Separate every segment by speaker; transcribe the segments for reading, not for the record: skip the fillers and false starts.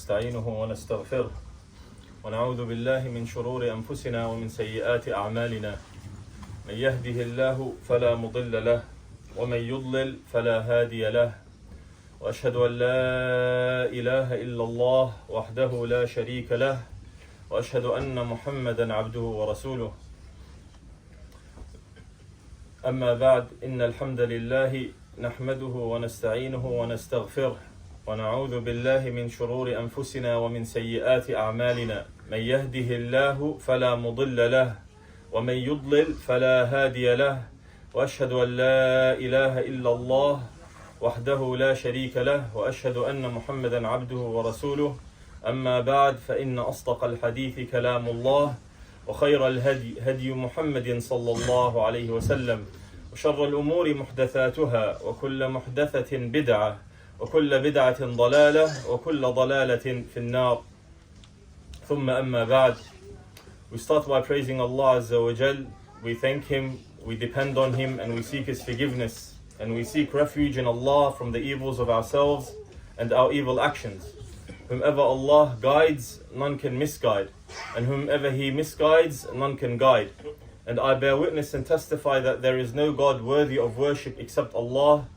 Speaker 1: ونستعينه ونستغفره ونعوذ بالله من شرور أنفسنا ومن سيئات أعمالنا من يهده الله فلا مضل له ومن يضلل فلا هادي له وأشهد أن لا إله إلا الله وحده لا شريك له وأشهد أن محمدا عبده ورسوله أما بعد إن الحمد لله نحمده ونستعينه ونستغفره ونعوذ بالله من شرور أنفسنا ومن سيئات أعمالنا من يهده الله فلا مضل له ومن يضلل فلا هادي له وأشهد أن لا إله إلا الله وحده لا شريك له وأشهد أن محمدا عبده ورسوله أما بعد فإن أصدق الحديث كلام الله وخير الهدي هدي محمد صلى الله عليه وسلم وشر الأمور محدثاتها وكل محدثة بدعة وكل بدعة ضلالة وكل ضلالة في النار ثم أما بعد. We start by praising Allah Azza wa Jal. We thank Him, we depend on Him, and we seek His forgiveness. And we seek refuge in Allah from the evils of ourselves and our evil actions. Whomever Allah guides, none can misguide. And whomever He misguides, none can guide. And I bear witness and testify that there is no God worthy of worship except Allah,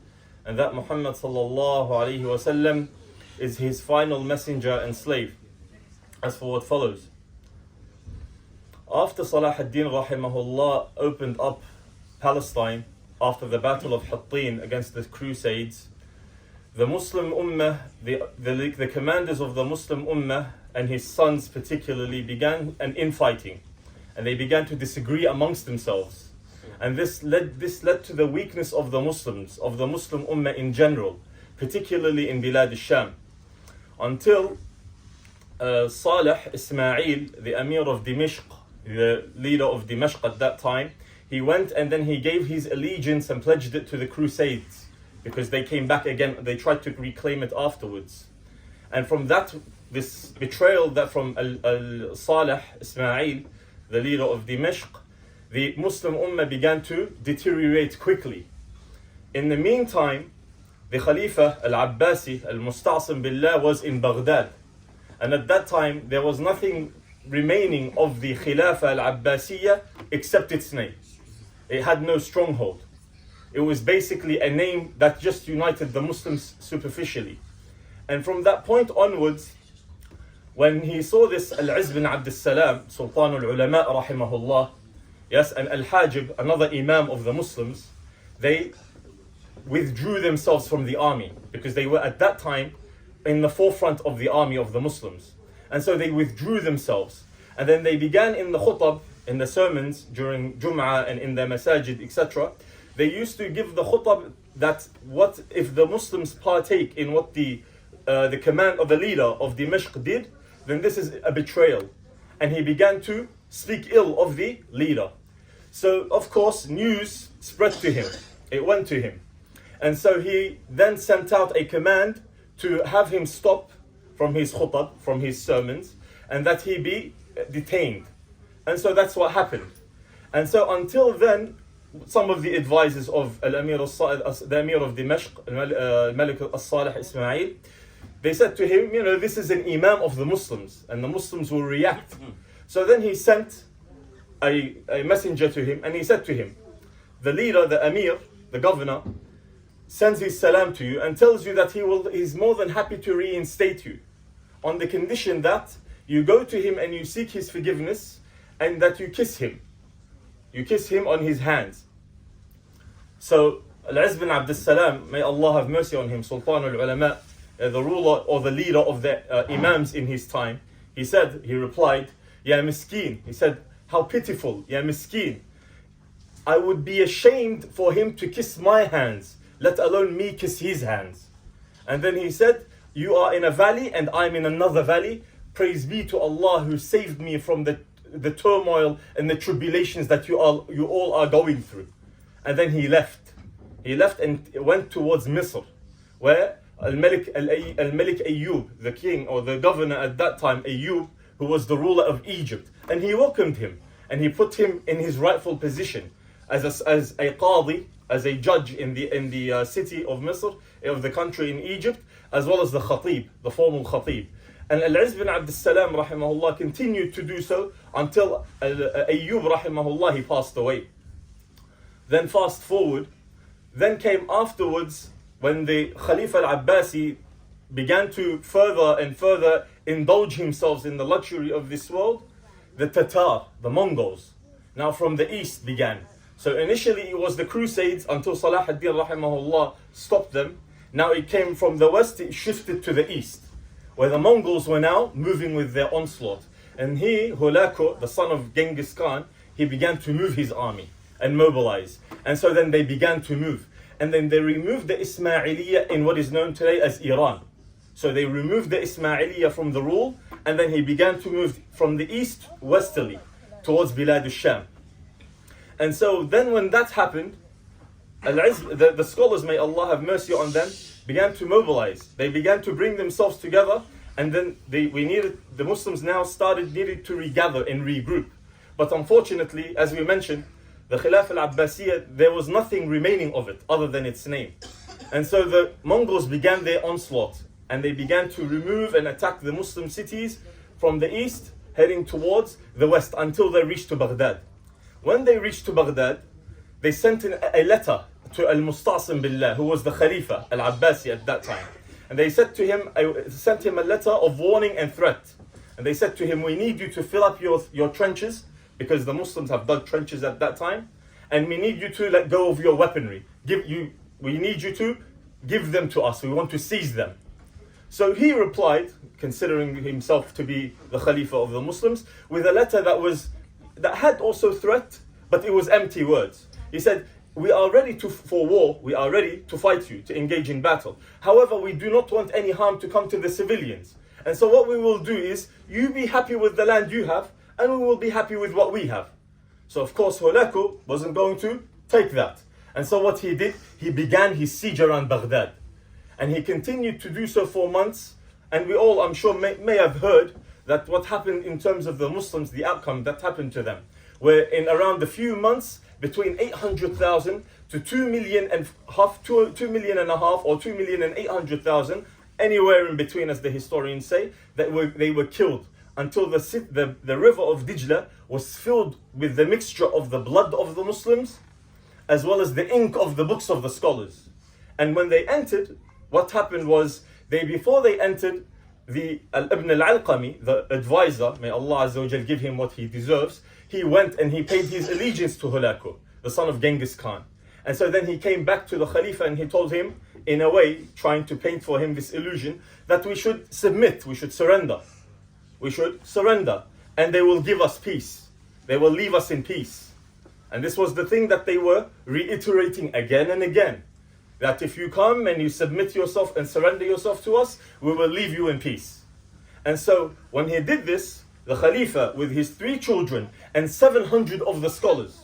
Speaker 1: and that Muhammad sallallahu alaihi wasallam is His final messenger and slave. As for what follows. After Salah ad-Din rahimahullah opened up Palestine after the Battle of Hattin against the Crusades, the Muslim Ummah, the commanders of the Muslim Ummah and his sons particularly began an infighting, and they began to disagree amongst themselves. And this led to the weakness of the Muslims, of the Muslim Ummah in general, particularly in Bilad al-Sham, until Salih Ismail, the Amir of Dimashq, the leader of Dimashq at that time, he went and then he gave his allegiance and pledged it to the Crusades, because they came back again, they tried to reclaim it afterwards. And from that, this betrayal that from Salih Ismail, the leader of Dimashq, the Muslim Ummah began to deteriorate quickly. In the meantime, the Khalifa Al-Abbasi, Al-Musta'sim Billah, was in Baghdad. And at that time, there was nothing remaining of the Khilafah Al-Abbasiyya except its name. It had no stronghold. It was basically a name that just united the Muslims superficially. And from that point onwards, when he saw this Al-Izz bin Abd al-Salam, Sultan al-Ulama rahimahullah, yes, and Al-Hajib, another Imam of the Muslims, they withdrew themselves from the army because they were at that time in the forefront of the army of the Muslims. And so they withdrew themselves. And then they began in the khutbah, in the sermons during Jum'ah and in their masajid, etc. They used to give the khutbah that what if the Muslims partake in what the command of the leader of Dimashq did, then this is a betrayal. And he began to speak ill of the leader. So, of course, news spread to him. It went to him. And so he then sent out a command to have him stop from his khutbah, from his sermons, and that he be detained. And so that's what happened. And so until then, some of the advisors of the Amir of Dimashq, Malik al-Salih Ismail, they said to him, this is an Imam of the Muslims, and the Muslims will react. So then he sent a messenger to him, and he said to him, the leader, the Amir, the governor, sends his salam to you and tells you that he's more than happy to reinstate you, on the condition that you go to him and you seek his forgiveness, and that you kiss him. You kiss him on his hands. So Al-Izz bin Abd al-Salam, may Allah have mercy on him, Sultan al-Ulama, the ruler or the leader of the Imams in his time, he replied, Ya miskeen. He said, how pitiful, Ya miskeen. I would be ashamed for him to kiss my hands, let alone me kiss his hands. And then he said, you are in a valley and I'm in another valley. Praise be to Allah who saved me from the turmoil and the tribulations that you all are going through. And then he left. He left and went towards Misr, where Al-Malik Ayyub, the king or the governor at that time, Ayyub, who was the ruler of Egypt, and he welcomed him and he put him in his rightful position as a qadi, as a judge in the city of Misr, of the country in Egypt, as well as the khatib, the formal khatib. And Al-Izz bin Abd Salam rahimahullah continued to do so until Ayyub rahimahullah, he passed away. Then fast forward, then came afterwards when the Khalifa al-Abbasi began to further and further indulge himself in the luxury of this world, the Tatar, the Mongols, now from the east began. So initially it was the Crusades until Salah ad-Din rahimahullah stopped them. Now it came from the west, it shifted to the east, where the Mongols were now moving with their onslaught. And he, Hulaku, the son of Genghis Khan, he began to move his army and mobilize. And so then they began to move. And then they removed the Ismailiyya in what is known today as Iran. So they removed the Ismailiyya from the rule, and then he began to move from the east westerly towards Bilad al-Sham. And so then when that happened, the scholars, may Allah have mercy on them, began to mobilize. They began to bring themselves together, and then the Muslims now needed to regather and regroup. But unfortunately, as we mentioned, the Khilafah al-Abbasiyya, there was nothing remaining of it other than its name. And so the Mongols began their onslaught, and they began to remove and attack the Muslim cities from the east, heading towards the west until they reached to Baghdad. When they reached to Baghdad, they sent in a letter to Al-Musta'sim Billah, who was the Khalifa al-Abbasi at that time. And they sent him a letter of warning and threat. And they said to him, we need you to fill up your trenches, because the Muslims have dug trenches at that time, and we need you to let go of your weaponry. We need you to give them to us. We want to seize them. So he replied, considering himself to be the Khalifa of the Muslims, with a letter that had also threat, but it was empty words. He said, we are ready for war, we are ready to fight you, to engage in battle. However, we do not want any harm to come to the civilians. And so what we will do is, you be happy with the land you have, and we will be happy with what we have. So of course Hulaku wasn't going to take that. And so what he did, he began his siege around Baghdad. And he continued to do so for months. And we all, I'm sure, may have heard that what happened in terms of the Muslims, the outcome that happened to them. Where in around a few months, between 800,000 to 2.5 million, or 2,800,000, anywhere in between, as the historians say, they were killed, until the river of Dijla was filled with the mixture of the blood of the Muslims, as well as the ink of the books of the scholars. And when they entered, what happened was, before they entered, Ibn al-Alqami, the advisor, may Allah Azza wa Jal give him what he deserves, he went and he paid his allegiance to Hulaku, the son of Genghis Khan. And so then he came back to the Khalifa and he told him, in a way, trying to paint for him this illusion, that we should submit, we should surrender. We should surrender, and they will give us peace. They will leave us in peace. And this was the thing that they were reiterating again and again. That if you come and you submit yourself and surrender yourself to us, we will leave you in peace. And so when he did this, the Khalifa with his 3 children and 700 of the scholars,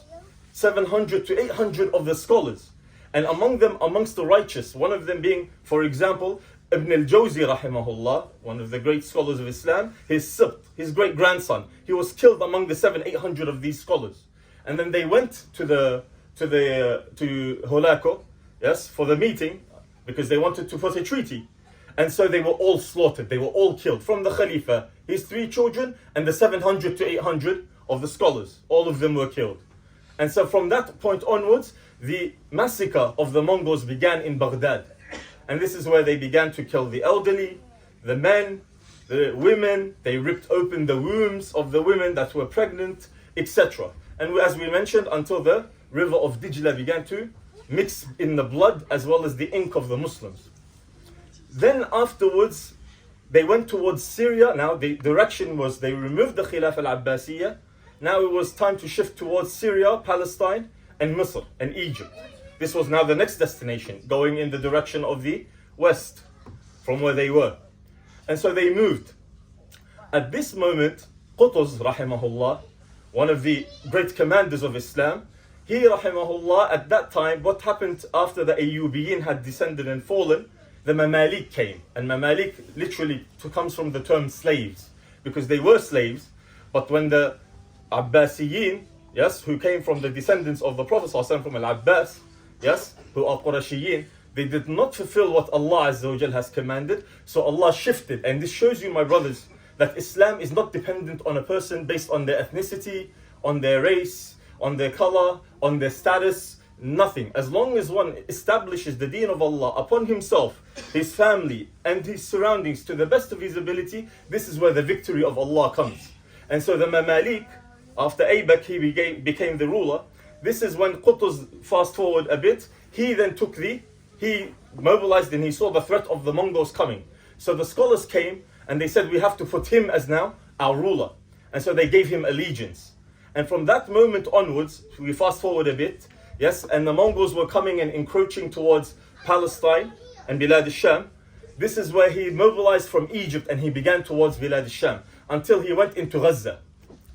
Speaker 1: 700 to 800 of the scholars, and amongst the righteous, one of them being, for example, Ibn al-Jawzi rahimahullah, one of the great scholars of Islam, his sibt, his great grandson, he was killed among the 700-800 of these scholars. And then they went to Hulaku, yes, for the meeting, because they wanted to put a treaty. And so they were all slaughtered, they were all killed, from the Khalifa, his 3 children, and the 700 to 800 of the scholars. All of them were killed. And so from that point onwards, the massacre of the Mongols began in Baghdad. And this is where they began to kill the elderly, the men, the women. They ripped open the wombs of the women that were pregnant, etc. And as we mentioned, until the river of Dijla began to mix in the blood as well as the ink of the Muslims. Then afterwards, they went towards Syria. Now the direction was, they removed the Khilafah al-Abbasiyya. Now it was time to shift towards Syria, Palestine, and Misr, and Egypt. This was now the next destination, going in the direction of the west, from where they were. And so they moved. At this moment, Qutuz, rahimahullah, one of the great commanders of Islam, he, rahimahullah, at that time, what happened after the Ayyubiyin had descended and fallen, the Mamalik came. And Mamalik literally comes from the term slaves, because they were slaves. But when the Abbasiyin, yes, who came from the descendants of the Prophet ﷺ, from Al-Abbas, yes, who are Qurashiyin, They did not fulfill what Allah Azza wa Jal has commanded. So Allah shifted. And this shows you, my brothers, that Islam is not dependent on a person based on their ethnicity, on their race, on their color, on their status, nothing. As long as one establishes the deen of Allah upon himself, his family, and his surroundings to the best of his ability, this is where the victory of Allah comes. And so the Mamalik, after Aybak, he became the ruler. This is when Qutuz, fast forward a bit, he then he mobilized and he saw the threat of the Mongols coming. So the scholars came and they said, we have to put him as now our ruler. And so they gave him allegiance. And from that moment onwards, we fast forward a bit, yes, and the Mongols were coming and encroaching towards Palestine and Bilad al-Sham. This is where he mobilized from Egypt and he began towards Bilad al-Sham until he went into Gaza.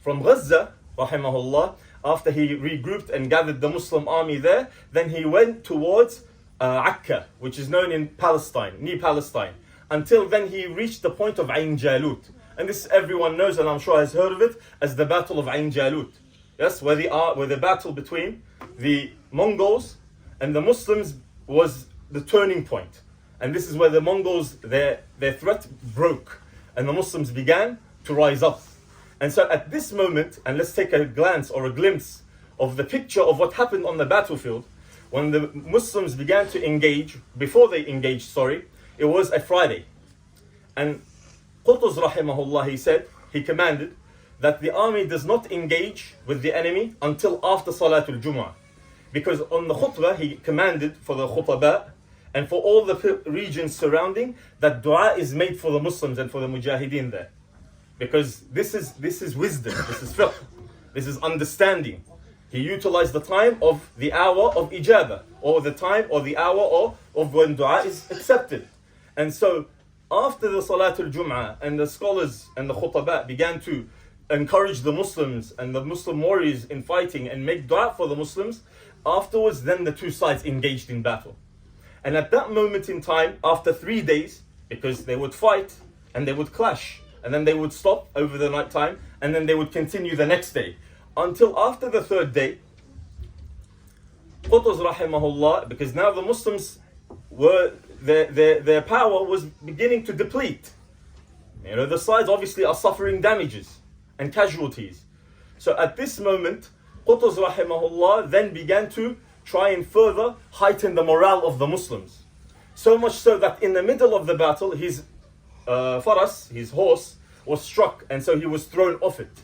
Speaker 1: From Gaza, rahimahullah, after he regrouped and gathered the Muslim army there, then he went towards Akka, which is known in Palestine, near Palestine. Until then he reached the point of Ain Jalut. And this everyone knows, and I'm sure has heard of it, as the Battle of Ain Jalut. Yes, where the battle between the Mongols and the Muslims was the turning point. And this is where the Mongols, their threat broke. And the Muslims began to rise up. And so at this moment, and let's take a glance or a glimpse of the picture of what happened on the battlefield, when the Muslims began to engage, before they engaged, it was a Friday. And Qutuz rahimahullah, he commanded that the army does not engage with the enemy until after Salatul Jum'ah. Because on the Khutbah, he commanded for the Khutbah and for all the regions surrounding that dua is made for the Muslims and for the Mujahideen there. Because this is wisdom, this is fiqh, this is understanding. He utilized the time of the hour of ijabah, or the time or the hour of when dua is accepted. And so after the Salatul Jum'ah and the scholars and the khutbah began to encourage the Muslims and the Muslim warriors in fighting and make dua for the Muslims, afterwards then the two sides engaged in battle. And at that moment in time, after 3 days, because they would fight and they would clash, and then they would stop over the night time, and then they would continue the next day. Until after the third day, Qutuz rahimahullah, because now the Muslims were, their power was beginning to deplete. The sides obviously are suffering damages and casualties. So at this moment, Qutuz rahimahullah then began to try and further heighten the morale of the Muslims. So much so that in the middle of the battle, his faras, his horse, was struck, and so he was thrown off it.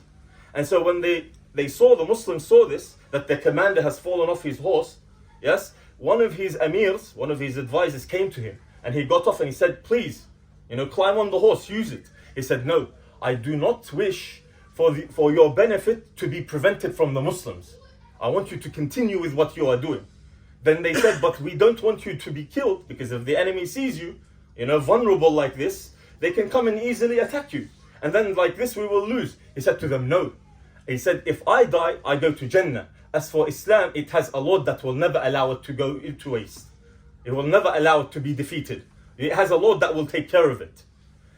Speaker 1: And so when the Muslims saw this, that their commander has fallen off his horse, yes, one of his emirs, one of his advisors came to him, and he got off and he said, please, climb on the horse, use it. He said, no, I do not wish for your benefit to be prevented from the Muslims. I want you to continue with what you are doing. Then they said, but we don't want you to be killed, because if the enemy sees you, vulnerable like this, they can come and easily attack you. And then like this we will lose. He said to them, no. He said, if I die, I go to Jannah. As for Islam, it has a Lord that will never allow it to go into waste. It will never allow it to be defeated. It has a Lord that will take care of it.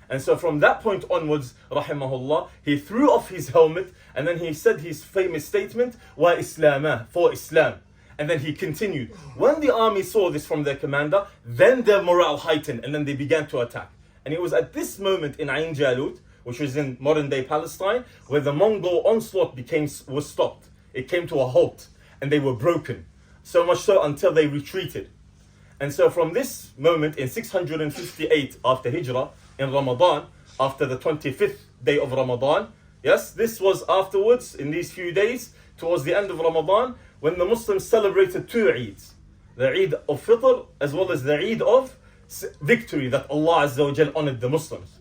Speaker 1: And so from that point onwards, rahimahullah, he threw off his helmet and then he said his famous statement, Wa Islamah, for Islam. And then he continued. When the army saw this from their commander, then their morale heightened and then they began to attack. And it was at this moment in Ain Jalut, which was in modern day Palestine, where the Mongol onslaught was stopped. It came to a halt and they were broken. So much so until they retreated. And so from this moment in 658 after Hijrah, in Ramadan, after the 25th day of Ramadan, yes, this was afterwards, in these few days, towards the end of Ramadan, when the Muslims celebrated two Eids. The Eid of Fitr, as well as the Eid of victory, that Allah Azza wa Jal honored the Muslims.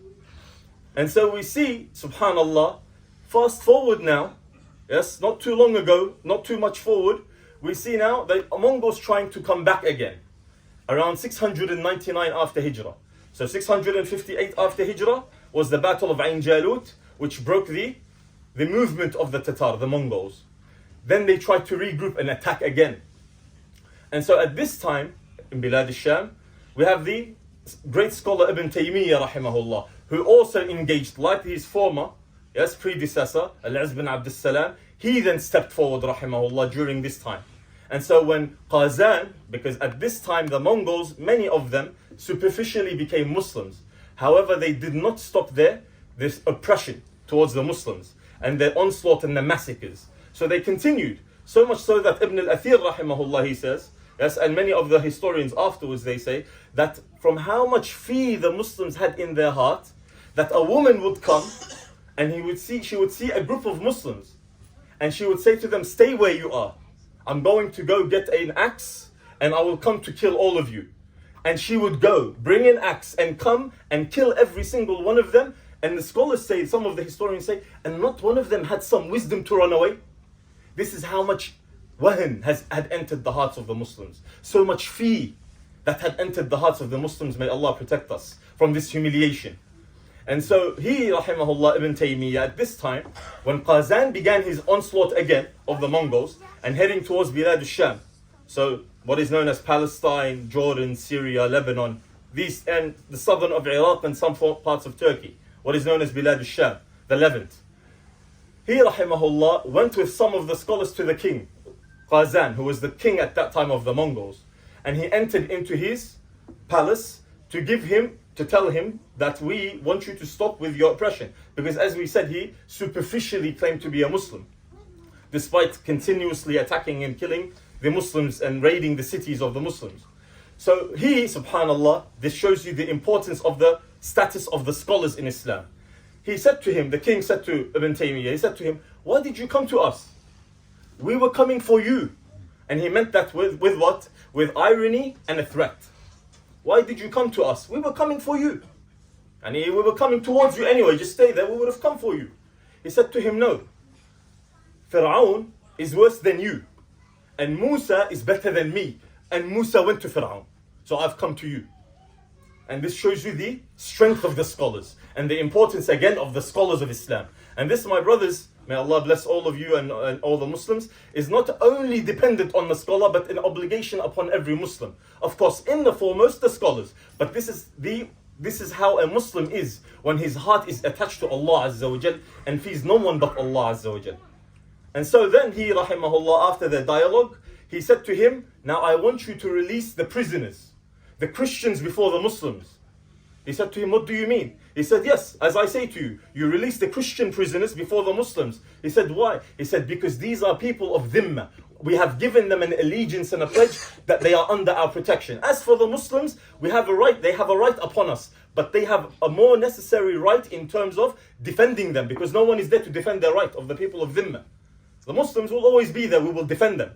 Speaker 1: And so we see, subhanallah, fast forward now, yes, not too long ago, not too much forward, we see now the Mongols trying to come back again, around 699 after Hijrah. So 658 after Hijrah was the Battle of Ain Jalut, which broke the movement of the Tatar, the Mongols. Then they tried to regroup and attack again. And so at this time, in Bilad al-Sham, we have the great scholar Ibn Taymiyyah rahimahullah, who also engaged like his former, predecessor, Al-Izz bin Abdus Salam. He then stepped forward rahimahullah during this time. And so when Qazan, because at this time the Mongols, many of them superficially became Muslims. However, they did not stop there, this oppression towards the Muslims and their onslaught and the massacres. So they continued, so much so that Ibn al-Athir rahimahullah, he says, yes, and many of the historians afterwards, they say that from how much fear the Muslims had in their heart, that a woman would come and she would see a group of Muslims and she would say to them, stay where you are. I'm going to go get an axe and I will come to kill all of you. And she would go, bring an axe and come and kill every single one of them. And the scholars say, some of the historians say, and not one of them had some wisdom to run away. This is how much wahan had entered the hearts of the Muslims. So much fear that had entered the hearts of the Muslims. May Allah protect us from this humiliation. And so he, rahimahullah, Ibn Taymiyyah, at this time, when Qazan began his onslaught again of the Mongols and heading towards Bilad al-Sham, so what is known as Palestine, Jordan, Syria, Lebanon, these and the southern of Iraq and some parts of Turkey, what is known as Bilad al-Sham, the Levant. He, rahimahullah, went with some of the scholars to the king, Qazan, who was the king at that time of the Mongols, and he entered into his palace to tell him that we want you to stop with your oppression. Because as we said, he superficially claimed to be a Muslim, despite continuously attacking and killing the Muslims and raiding the cities of the Muslims. So he, subhanallah, this shows you the importance of the status of the scholars in Islam. He said to him, the king said to Ibn Taymiyyah, he said to him, why did you come to us? We were coming for you. And he meant that with what? With irony and a threat. Why did you come to us? We were coming for you. And we were coming towards you anyway. Just stay there, we would have come for you. He said to him, no. Fir'aun is worse than you. And Musa is better than me. And Musa went to Fir'aun. So I've come to you. And this shows you the strength of the scholars. And the importance again of the scholars of Islam. And this, my brothers, may Allah bless all of you and all the Muslims, is not only dependent on the scholar, but an obligation upon every Muslim. Of course, in the foremost, the scholars. But this is how a Muslim is when his heart is attached to Allah Azza wa Jal and fears no one but Allah Azza wa Jal. And so then he, rahimahullah, after the dialogue, he said to him, now I want you to release the prisoners, the Christians before the Muslims. He said to him, what do you mean? He said, yes, as I say to you, you release the Christian prisoners before the Muslims. He said, why? He said, because these are people of dhimma. We have given them an allegiance and a pledge that they are under our protection. As for the Muslims, we have a right, they have a right upon us, but they have a more necessary right in terms of defending them, because no one is there to defend the right of the people of dhimma. The Muslims will always be there, we will defend them.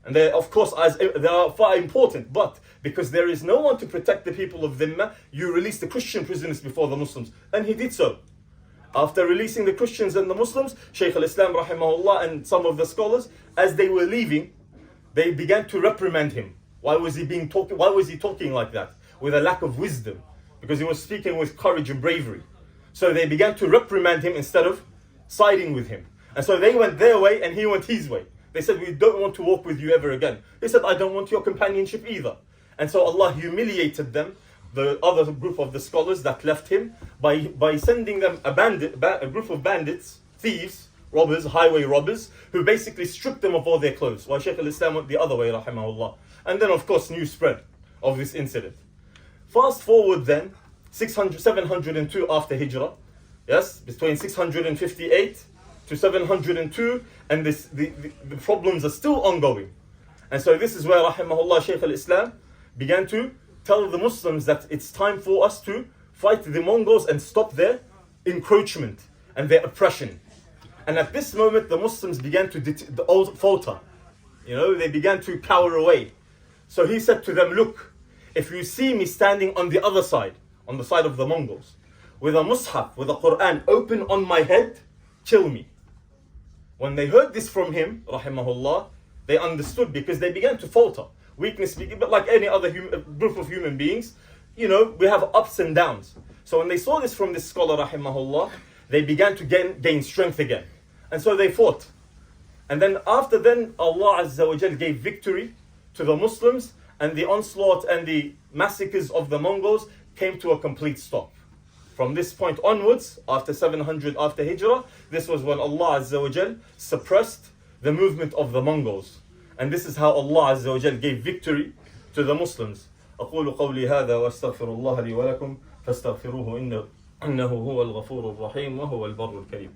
Speaker 1: And they, of course, they are far important, but because there is no one to protect the people of Dhimma, you release the Christian prisoners before the Muslims. And he did so. After releasing the Christians and the Muslims, Shaykh al-Islam rahimahullah and some of the scholars, as they were leaving, they began to reprimand him. Why was he talking like that? With a lack of wisdom. Because he was speaking with courage and bravery. So they began to reprimand him instead of siding with him. And so they went their way and he went his way. They said, we don't want to walk with you ever again. He said, I don't want your companionship either. And so Allah humiliated them, the other group of the scholars that left him, by sending them a group of bandits, thieves, robbers, highway robbers, who basically stripped them of all their clothes. While Shaykh al-Islam went the other way, rahimahullah. And then, of course, news spread of this incident. Fast forward then, 702 after Hijrah, yes, between 658 to 702, and the problems are still ongoing. And so this is where, rahimahullah, Shaykh al-Islam began to tell the Muslims that it's time for us to fight the Mongols and stop their encroachment and their oppression. And at this moment, the Muslims began to falter. You know, they began to cower away. So he said to them, look, if you see me standing on the other side, on the side of the Mongols, with a mushaf, with a Quran open on my head, kill me. When they heard this from him, rahimahullah, they understood, because they began to falter. Weakness, but like any other group of human beings, you know, we have ups and downs. So when they saw this from this scholar, rahimahullah, they began to gain strength again. And so they fought. And then after then, Allah Azza wa Jal gave victory to the Muslims, and the onslaught and the massacres of the Mongols came to a complete stop. From this point onwards, after 700 after Hijrah, this was when Allah Azza wa Jal suppressed the movement of the Mongols. And this is how Allah Azza wa Jal gave victory to the Muslims. أقول قولي هذا وأستغفر الله لي ولكم فاستغفروه إنه هو الغفور الرحيم وهو البر الكريم.